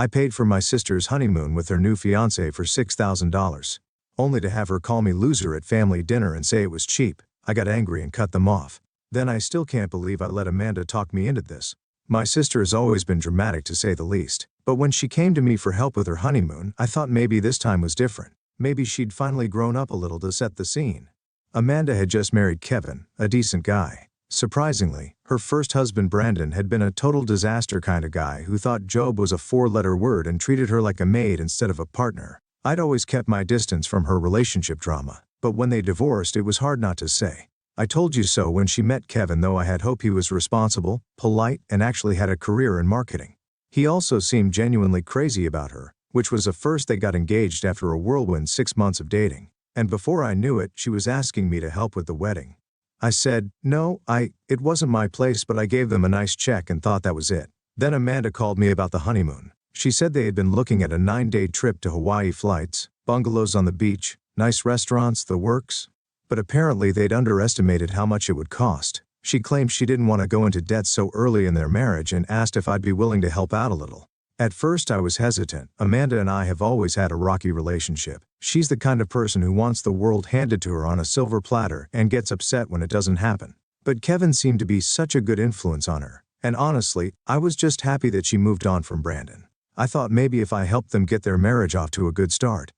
I paid for my sister's honeymoon with her new fiancé for $6,000. Only to have her call me loser at family dinner and say it was cheap. I got angry and cut them off. Then I still can't believe I let Amanda talk me into this. My sister has always been dramatic to say the least. But when she came to me for help with her honeymoon, I thought maybe this time was different. Maybe she'd finally grown up a little to set the scene. Amanda had just married Kevin, a decent guy. Surprisingly, her first husband Brandon had been a total disaster kind of guy who thought Job was a four-letter word and treated her like a maid instead of a partner. I'd always kept my distance from her relationship drama, but when they divorced it was hard not to say, "I told you so" when she met Kevin, though I had hoped he was responsible, polite, and actually had a career in marketing. He also seemed genuinely crazy about her, which was a first. They got engaged after a whirlwind 6 months of dating, and before I knew it, she was asking me to help with the wedding. I said, "No, it wasn't my place," but I gave them a nice check and thought that was it. Then Amanda called me about the honeymoon. She said they had been looking at a 9-day trip to Hawaii, flights, bungalows on the beach, nice restaurants, the works. But apparently they'd underestimated how much it would cost. She claimed she didn't want to go into debt so early in their marriage and asked if I'd be willing to help out a little. At first I was hesitant. Amanda and I have always had a rocky relationship. She's the kind of person who wants the world handed to her on a silver platter and gets upset when it doesn't happen. But Kevin seemed to be such a good influence on her. And honestly, I was just happy that she moved on from Brandon. I thought maybe if I helped them get their marriage off to a good start,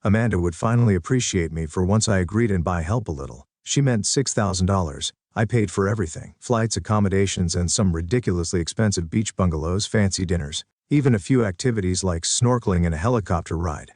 Amanda would finally appreciate me for once I agreed and buy help a little. She meant $6,000. I paid for everything: flights, accommodations, and some ridiculously expensive beach bungalows, fancy dinners, even a few activities like snorkeling and a helicopter ride.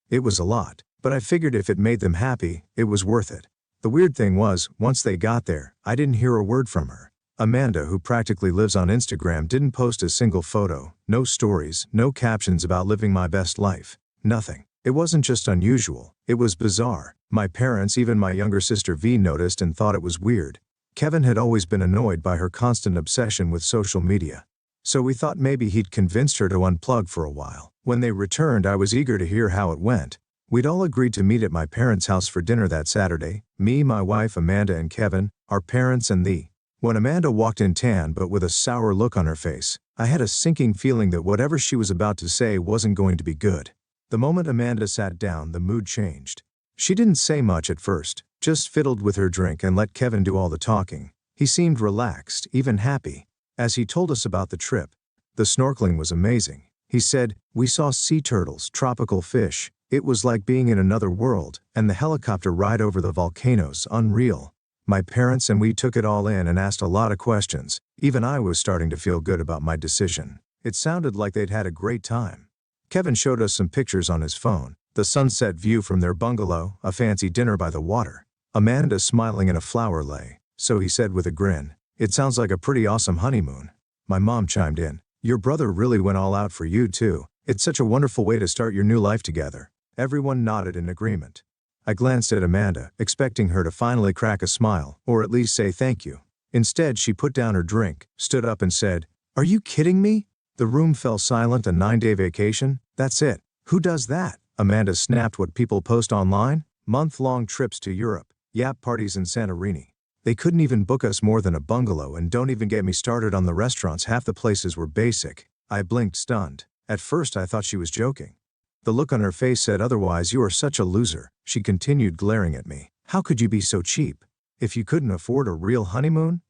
It was a lot, but I figured if it made them happy, it was worth it. The weird thing was, once they got there, I didn't hear a word from her. Amanda, who practically lives on Instagram, didn't post a single photo, no stories, no captions about living my best life. Nothing. It wasn't just unusual, it was bizarre. My parents, even my younger sister V, noticed and thought it was weird. Kevin had always been annoyed by her constant obsession with social media. So we thought maybe he'd convinced her to unplug for a while. When they returned, I was eager to hear how it went. We'd all agreed to meet at my parents' house for dinner that Saturday, me, my wife, Amanda, and Kevin, our parents, and the. When Amanda walked in tan but with a sour look on her face, I had a sinking feeling that whatever she was about to say wasn't going to be good. The moment Amanda sat down, the mood changed. She didn't say much at first, just fiddled with her drink and let Kevin do all the talking. He seemed relaxed, even happy. As he told us about the trip, the snorkeling was amazing. He said, "We saw sea turtles, tropical fish. It was like being in another world, and the helicopter ride over the volcanoes, unreal." My parents and we took it all in and asked a lot of questions. Even I was starting to feel good about my decision. It sounded like they'd had a great time. Kevin showed us some pictures on his phone: the sunset view from their bungalow, a fancy dinner by the water, Amanda smiling in a flower lei. So he said with a grin, "It sounds like a pretty awesome honeymoon." My mom chimed in, "Your brother really went all out for you too. It's such a wonderful way to start your new life together." Everyone nodded in agreement. I glanced at Amanda, expecting her to finally crack a smile, or at least say thank you. Instead, she put down her drink, stood up and said, "Are you kidding me?" The room fell silent. A 9-day vacation? That's it. Who does that? Amanda snapped. What people post online? Month-long trips to Europe, yacht parties in Santorini. They couldn't even book us more than a bungalow, and don't even get me started on the restaurants. Half the places were basic. I blinked, stunned. At first I thought she was joking. The look on her face said otherwise. "You are such a loser," she continued, glaring at me. "How could you be so cheap? If you couldn't afford a real honeymoon?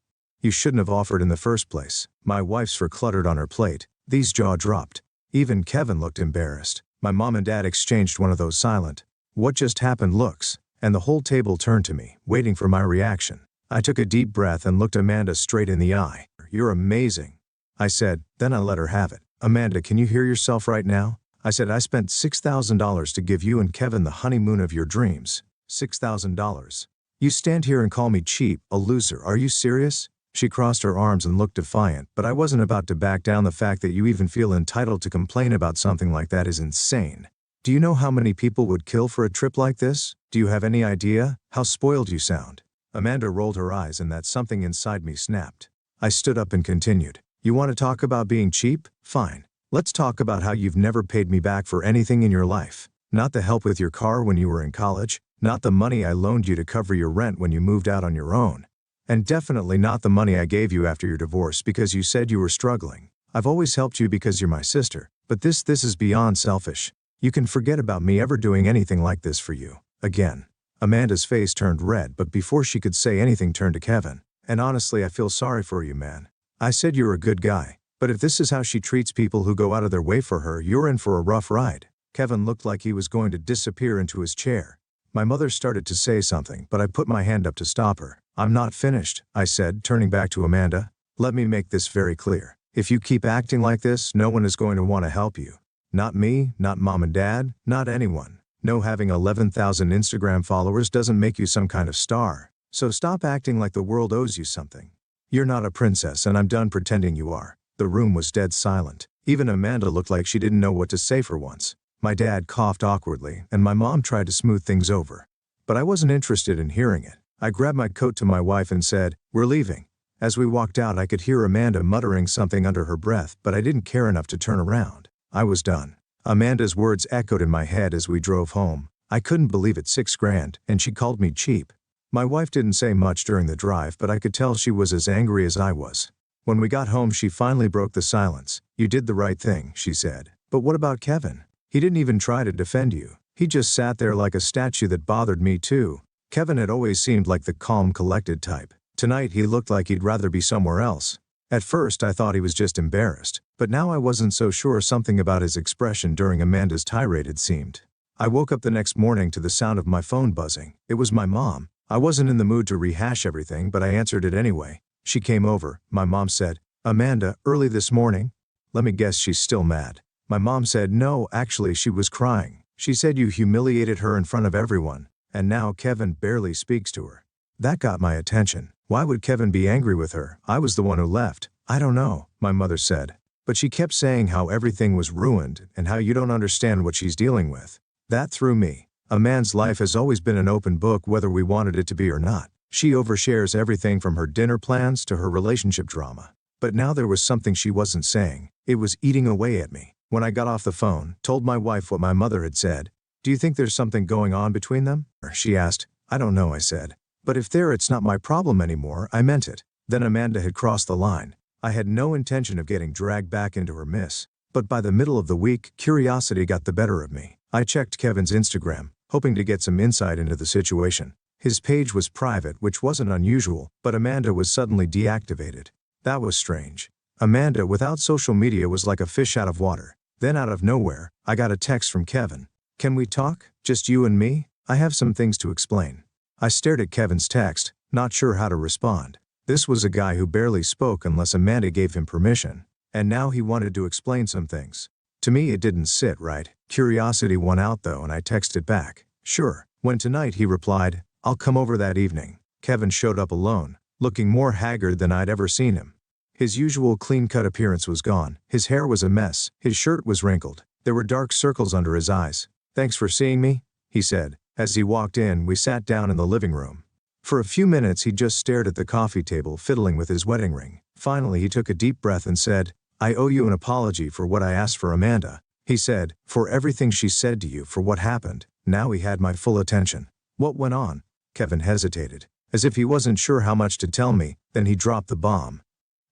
You shouldn't have offered in the first place." My wife's fur cluttered on her plate. These jaw dropped. Even Kevin looked embarrassed. My mom and dad exchanged one of those silent, "What just happened?" looks, and the whole table turned to me, waiting for my reaction. I took a deep breath and looked Amanda straight in the eye. "You're amazing," I said, then I let her have it. "Amanda, can you hear yourself right now?" I said, "I spent $6,000 to give you and Kevin the honeymoon of your dreams. $6,000. You stand here and call me cheap, a loser. Are you serious?" She crossed her arms and looked defiant, but I wasn't about to back down. "The fact that you even feel entitled to complain about something like that is insane. Do you know how many people would kill for a trip like this? Do you have any idea? How spoiled you sound." Amanda rolled her eyes and that something inside me snapped. I stood up and continued. "You want to talk about being cheap? Fine. Let's talk about how you've never paid me back for anything in your life. Not the help with your car when you were in college, not the money I loaned you to cover your rent when you moved out on your own, and definitely not the money I gave you after your divorce because you said you were struggling. I've always helped you because you're my sister, but this is beyond selfish. You can forget about me ever doing anything like this for you. Again. Amanda's face turned red, but before she could say anything turned to Kevin. And honestly, I feel sorry for you, man. I said you're a good guy, but if this is how she treats people who go out of their way for her, you're in for a rough ride. Kevin looked like he was going to disappear into his chair. My mother started to say something, but I put my hand up to stop her. I'm not finished, I said, turning back to Amanda. Let me make this very clear. If you keep acting like this, no one is going to want to help you. Not me, not mom and dad, not anyone. No, having 11,000 Instagram followers doesn't make you some kind of star. So stop acting like the world owes you something. You're not a princess, and I'm done pretending you are. The room was dead silent. Even Amanda looked like she didn't know what to say for once. My dad coughed awkwardly, and my mom tried to smooth things over. But I wasn't interested in hearing it. I grabbed my coat to my wife and said, "We're leaving." As we walked out, I could hear Amanda muttering something under her breath, but I didn't care enough to turn around. I was done. Amanda's words echoed in my head as we drove home. I couldn't believe it, $6,000, and she called me cheap. My wife didn't say much during the drive, but I could tell she was as angry as I was. When we got home, she finally broke the silence. "You did the right thing," she said. "But what about Kevin? He didn't even try to defend you. He just sat there like a statue." That bothered me too. Kevin had always seemed like the calm, collected type. Tonight he looked like he'd rather be somewhere else. At first I thought he was just embarrassed, but now I wasn't so sure. Something about his expression during Amanda's tirade, it seemed. I woke up the next morning to the sound of my phone buzzing. It was my mom. I wasn't in the mood to rehash everything, but I answered it anyway. She came over. My mom said, "Amanda, early this morning?" Let me guess, she's still mad. My mom said no, actually she was crying. She said you humiliated her in front of everyone, and now Kevin barely speaks to her. That got my attention. Why would Kevin be angry with her? I was the one who left. "I don't know," my mother said. But she kept saying how everything was ruined and how you don't understand what she's dealing with. That threw me. A man's life has always been an open book, whether we wanted it to be or not. She overshares everything from her dinner plans to her relationship drama. But now there was something she wasn't saying. It was eating away at me. When I got off the phone, told my wife what my mother had said. "Do you think there's something going on between them?" she asked. "I don't know," I said. "But if it's not my problem anymore." I meant it. Then Amanda had crossed the line. I had no intention of getting dragged back into her mess. But by the middle of the week, curiosity got the better of me. I checked Kevin's Instagram, hoping to get some insight into the situation. His page was private, which wasn't unusual, but Amanda was suddenly deactivated. That was strange. Amanda without social media was like a fish out of water. Then out of nowhere, I got a text from Kevin. "Can we talk? Just you and me? I have some things to explain." I stared at Kevin's text, not sure how to respond. This was a guy who barely spoke unless Amanda gave him permission. And now he wanted to explain some things. To me it didn't sit right. Curiosity won out though, and I texted back, "Sure." When tonight, he replied, "I'll come over that evening." Kevin showed up alone, looking more haggard than I'd ever seen him. His usual clean-cut appearance was gone. His hair was a mess. His shirt was wrinkled. There were dark circles under his eyes. "Thanks for seeing me," he said. As he walked in, we sat down in the living room. For a few minutes he just stared at the coffee table, fiddling with his wedding ring. Finally he took a deep breath and said, "I owe you an apology for what I asked for Amanda," he said, "for everything she said to you, for what happened." Now he had my full attention. "What went on?" Kevin hesitated, as if he wasn't sure how much to tell me. Then he dropped the bomb.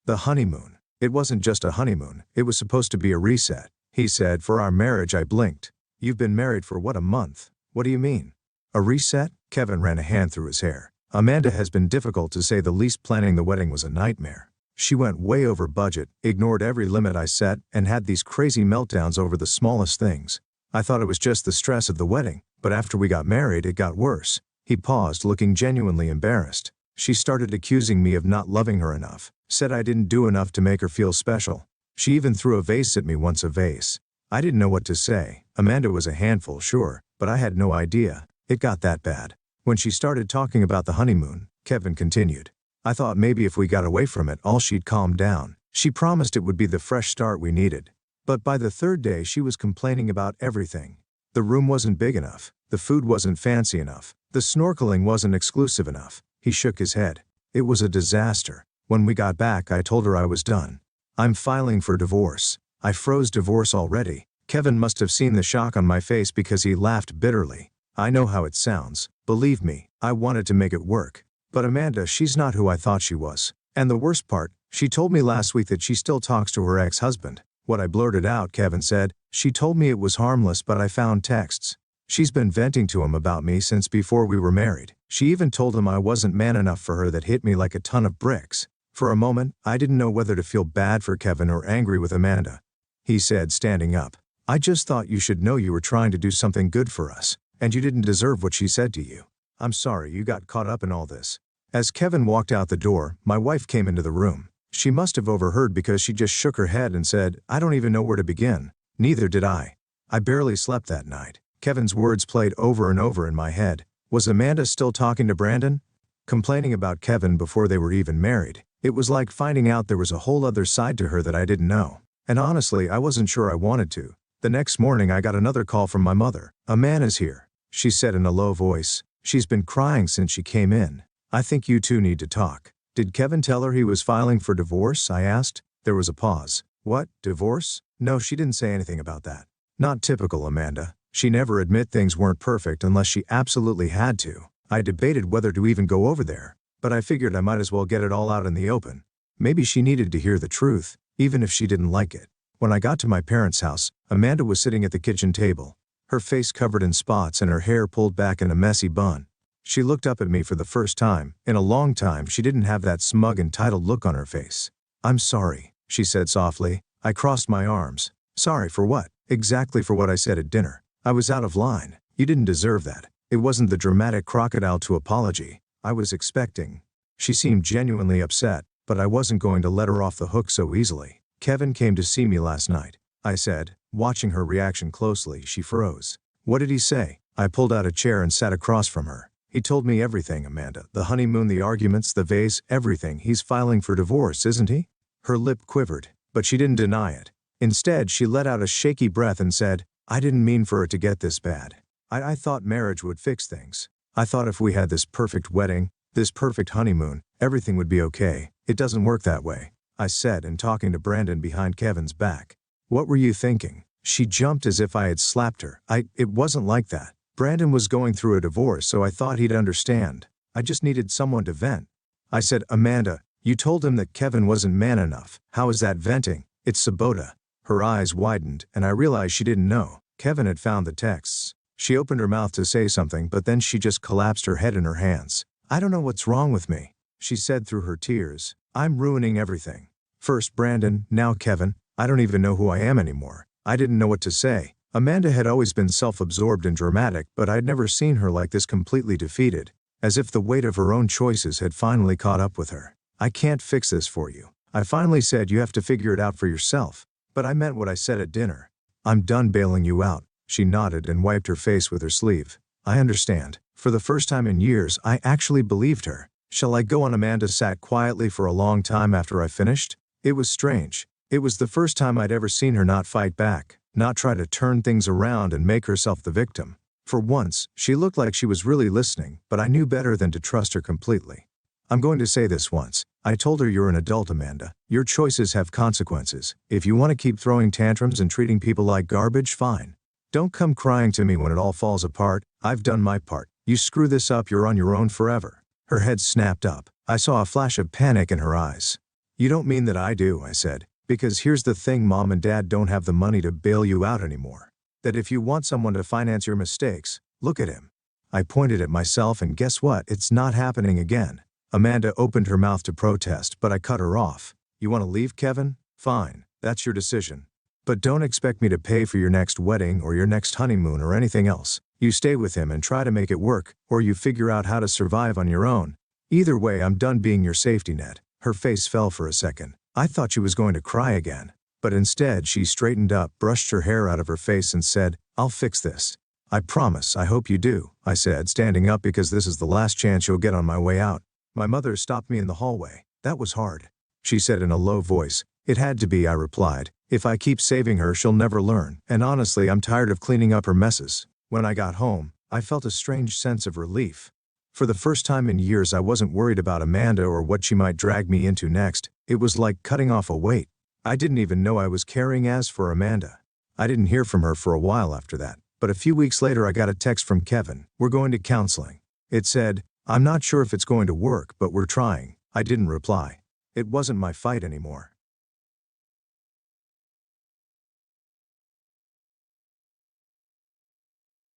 "The honeymoon. It wasn't just a honeymoon, it was supposed to be a reset," he said. "For our marriage." I blinked. "You've been married for what, a month? What do you mean? A reset?" Kevin ran a hand through his hair. "Amanda has been difficult to say the least. Planning the wedding was a nightmare. She went way over budget, ignored every limit I set, and had these crazy meltdowns over the smallest things. I thought it was just the stress of the wedding, but after we got married it got worse." He paused, looking genuinely embarrassed. "She started accusing me of not loving her enough, said I didn't do enough to make her feel special. She even threw a vase at me once." A vase. I didn't know what to say. Amanda was a handful, sure, but I had no idea it got that bad. When she started talking about the honeymoon, Kevin continued, "I thought maybe if we got away from it all she'd calm down. She promised it would be the fresh start we needed. But by the third day she was complaining about everything. The room wasn't big enough, the food wasn't fancy enough, the snorkeling wasn't exclusive enough." He shook his head. "It was a disaster. When we got back I told her I was done. I'm filing for divorce." I froze. "Divorce already?" Kevin must have seen the shock on my face because he laughed bitterly. "I know how it sounds. Believe me, I wanted to make it work. But Amanda, she's not who I thought she was. And the worst part, She told me last week that she still talks to her ex-husband. What I blurted out, Kevin said. She told me it was harmless, but I found texts. She's been venting to him about me since before we were married. She even told him I wasn't man enough for her. That hit me like a ton of bricks. For a moment, I didn't know whether to feel bad for Kevin or angry with Amanda. He said, standing up. I just thought you should know you were trying to do something good for us, and you didn't deserve what she said to you. I'm sorry you got caught up in all this. As Kevin walked out the door, my wife came into the room. She must have overheard because she just shook her head and said, I don't even know where to begin. Neither did I. I barely slept that night. Kevin's words played over and over in my head. Was Amanda still talking to Brandon? Complaining about Kevin before they were even married. It was like finding out there was a whole other side to her that I didn't know. And honestly, I wasn't sure I wanted to. The next morning I got another call from my mother. A man is here, she said in a low voice. She's been crying since she came in. I think you two need to talk. Did Kevin tell her he was filing for divorce? I asked. There was a pause. What, divorce? No, she didn't say anything about that. Not typical Amanda. She never admit things weren't perfect unless she absolutely had to. I debated whether to even go over there, but I figured I might as well get it all out in the open. Maybe she needed to hear the truth, even if she didn't like it. When I got to my parents' house, Amanda was sitting at the kitchen table, her face covered in spots and her hair pulled back in a messy bun. She looked up at me for the first time. In a long time, she didn't have that smug, entitled look on her face. I'm sorry, she said softly. I crossed my arms. Sorry for what? Exactly for what I said at dinner. I was out of line. You didn't deserve that. It wasn't the dramatic crocodile to apology I was expecting. She seemed genuinely upset, but I wasn't going to let her off the hook so easily. Kevin came to see me last night, I said. Watching her reaction closely, she froze. What did he say? I pulled out a chair and sat across from her. He told me everything, Amanda. The honeymoon, the arguments, the vase, everything. He's filing for divorce, isn't he? Her lip quivered, but she didn't deny it. Instead, she let out a shaky breath and said, I didn't mean for it to get this bad. I thought marriage would fix things. I thought if we had this perfect wedding, this perfect honeymoon, everything would be okay. It doesn't work that way, I said, and talking to Brandon behind Kevin's back. What were you thinking? She jumped as if I had slapped her. It wasn't like that. Brandon was going through a divorce, so I thought he'd understand. I just needed someone to vent. I said, Amanda, you told him that Kevin wasn't man enough. How is that venting? It's Sabota. Her eyes widened, and I realized she didn't know. Kevin had found the texts. She opened her mouth to say something, but then she just collapsed her head in her hands. I don't know what's wrong with me, she said through her tears. I'm ruining everything. First Brandon, now Kevin. I don't even know who I am anymore. I didn't know what to say. Amanda had always been self-absorbed and dramatic, but I'd never seen her like this, completely defeated, as if the weight of her own choices had finally caught up with her. I can't fix this for you. I finally said you have to figure it out for yourself, but I meant what I said at dinner. I'm done bailing you out. She nodded and wiped her face with her sleeve. I understand. For the first time in years, I actually believed her. Shall I go on? Amanda sat quietly for a long time after I finished. It was strange. It was the first time I'd ever seen her not fight back, not try to turn things around and make herself the victim. For once, she looked like she was really listening, but I knew better than to trust her completely. I'm going to say this once. I told her, you're an adult, Amanda. Your choices have consequences. If you want to keep throwing tantrums and treating people like garbage, fine. Don't come crying to me when it all falls apart. I've done my part. You screw this up, you're on your own forever. Her head snapped up. I saw a flash of panic in her eyes. You don't mean that? I do, I said. Because here's the thing, Mom and Dad don't have the money to bail you out anymore. That if you want someone to finance your mistakes, look at him. I pointed at myself, and guess what? It's not happening again. Amanda opened her mouth to protest, but I cut her off. You want to leave, Kevin? Fine. That's your decision. But don't expect me to pay for your next wedding or your next honeymoon or anything else. You stay with him and try to make it work, or you figure out how to survive on your own. Either way, I'm done being your safety net. Her face fell for a second. I thought she was going to cry again. But instead, she straightened up, brushed her hair out of her face, and said, I'll fix this. I promise. I hope you do, I said, standing up, because this is the last chance you'll get on my way out. My mother stopped me in the hallway. That was hard, she said in a low voice. It had to be, I replied. If I keep saving her, she'll never learn. And honestly, I'm tired of cleaning up her messes. When I got home, I felt a strange sense of relief. For the first time in years, I wasn't worried about Amanda or what she might drag me into next. It was like cutting off a weight I didn't even know I was carrying. As for Amanda, I didn't hear from her for a while after that. But a few weeks later, I got a text from Kevin. We're going to counseling. It said, I'm not sure if it's going to work, but we're trying. I didn't reply. It wasn't my fight anymore.